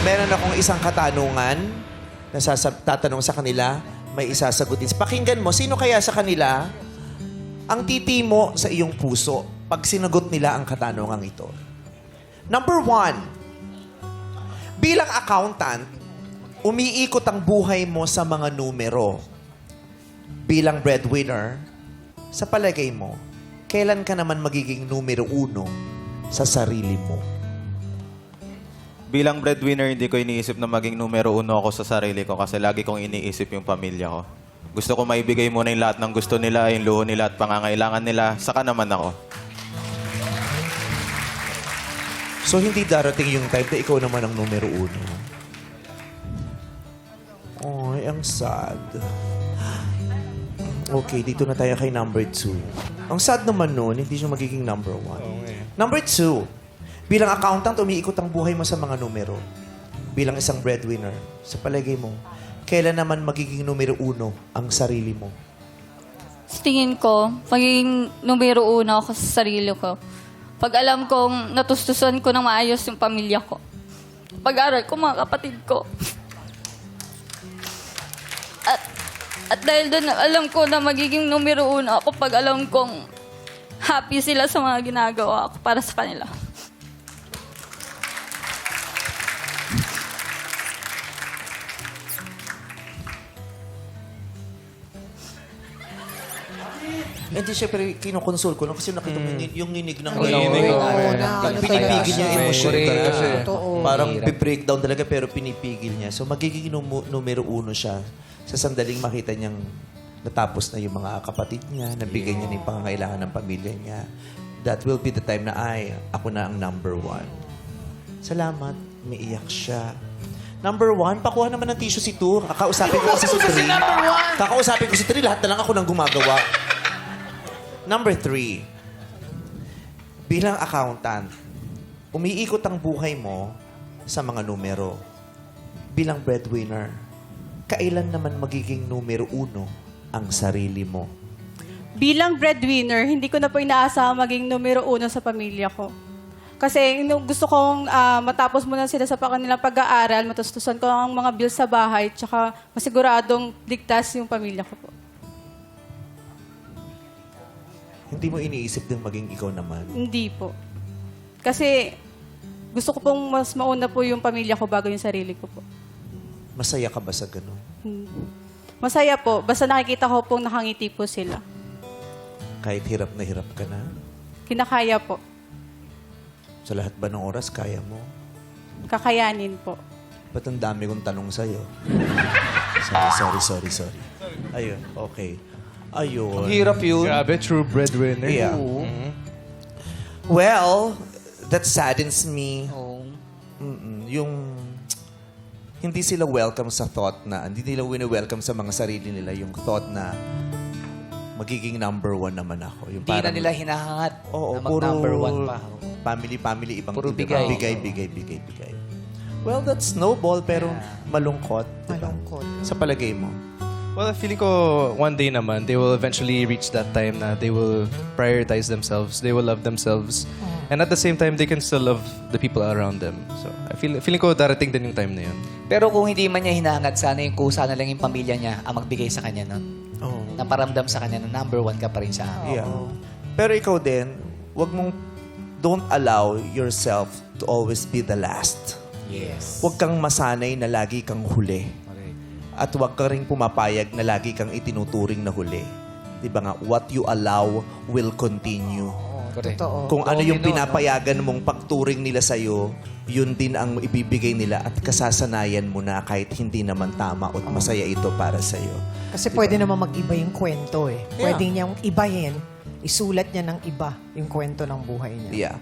Meron akong isang katanungan na tatanong sa kanila, may isasagutin. Pakinggan mo, sino kaya sa kanila ang titimo sa iyong puso pag sinagot nila ang katanungang ito? Number 1, bilang accountant, umiikot ang buhay mo sa mga numero. Bilang breadwinner, sa palagay mo, kailan ka naman magiging numero 1 sa sarili mo? Bilang breadwinner, hindi ko iniisip na maging numero 1 ako sa sarili ko kasi lagi kong iniisip yung pamilya ko. Gusto ko maibigay muna yung lahat ng gusto nila, yung luho nila at pangangailangan nila. Saka naman ako. So, hindi darating yung time na ikaw naman ang numero 1. Ay, ang sad. Okay, dito na tayo kay number 2. Ang sad naman nun, hindi siya magiging number 1. Number 2, bilang accountant, umiikot ang buhay mo sa mga numero. Bilang isang breadwinner, sa palagay mo, kailan naman magiging numero 1 ang sarili mo? Sa tingin ko, magiging numero 1 ako sa sarili ko. Pag alam kong natustusan ko ng maayos yung pamilya ko. Pag-aral ko, mga kapatid ko. At dahil doon, alam ko na magiging numero 1 ako pag alam kong happy sila sa mga ginagawa ko para sa kanila. Hindi, syempre, kinukonsol ko lang kasi nakita mo yung ninig ng Pinipigil niya yung emosyon talaga. Totoo. Parang breakdown talaga pero pinipigil niya. So, magiging numero 1 siya sa sandaling makita niyang natapos na yung mga kapatid niya, nabigay niya na yung pangangailangan ng pamilya niya. That will be the time na ako na ang number 1. Salamat. Umiiyak siya. Number 1, pakuha naman ng tissue si Tur. Kakausapin ko kasi si Tri. Kakausapin ko si Tri, lahat na lang ako nang gumagawa. Number 3, bilang accountant, umiikot ang buhay mo sa mga numero. Bilang breadwinner, kailan naman magiging numero 1 ang sarili mo? Bilang breadwinner, hindi ko na po inaasahang maging numero 1 sa pamilya ko. Kasi gusto kong matapos muna sila sa kanilang pag-aaral, matustusan ko ang mga bills sa bahay, tsaka masiguradong ligtas yung pamilya ko po. Hindi mo iniisip din maging ikaw naman? Hindi po. Kasi gusto ko pong mas mauna po yung pamilya ko bago yung sarili ko po. Masaya ka ba sa ganun? Masaya po, basta nakikita ko pong nakangiti po sila. Kahit hirap na hirap ka na? Kinakaya po. Sa lahat ba ng oras, kaya mo? Kakayanin po. Ba't ang dami kong tanong sa'yo? Sorry. Ayun, okay. Ayun. Ang hirap yun. Grabe, true breadwinner. Yeah. Well, that saddens me. Yung hindi sila welcome sa thought na, hindi nila wini-welcome sa mga sarili nila yung thought na magiging number 1 naman ako. Yung Hindi na nila hinahangat Oo, na mag-number 1 pa. Family, ibang Puro ibang bigay. bigay. Well, that's snowball, pero malungkot. Diba? Malungkot. Sa palagay mo? Well, feeling ko one day naman, they will eventually reach that time na they will prioritize themselves, they will love themselves. And at the same time, they can still love the people around them. So, feeling ko darating din yung time na yun. Pero kung hindi man niya hinahangat, sana yung kusa na lang yung pamilya niya ang magbigay sa kanya nun. Oh. Naparamdam sa kanya na number 1 ka pa rin sa amin. Yeah. Pero ikaw din, don't allow yourself to always be the last. Yes. Huwag kang masanay na lagi kang huli. At huwag ka rin pumapayag na lagi kang itinuturing na huli. Di ba nga, what you allow will continue. Correct. Kung ano yung pinapayagan mong pagturing nila sa'yo, yun din ang ibibigay nila at kasasanayan mo na kahit hindi naman tama o masaya ito para sa'yo. Kasi pwede naman mag-iba yung kwento eh. Pwede niyang ibahin, isulat niya ng iba yung kwento ng buhay niya. Yeah.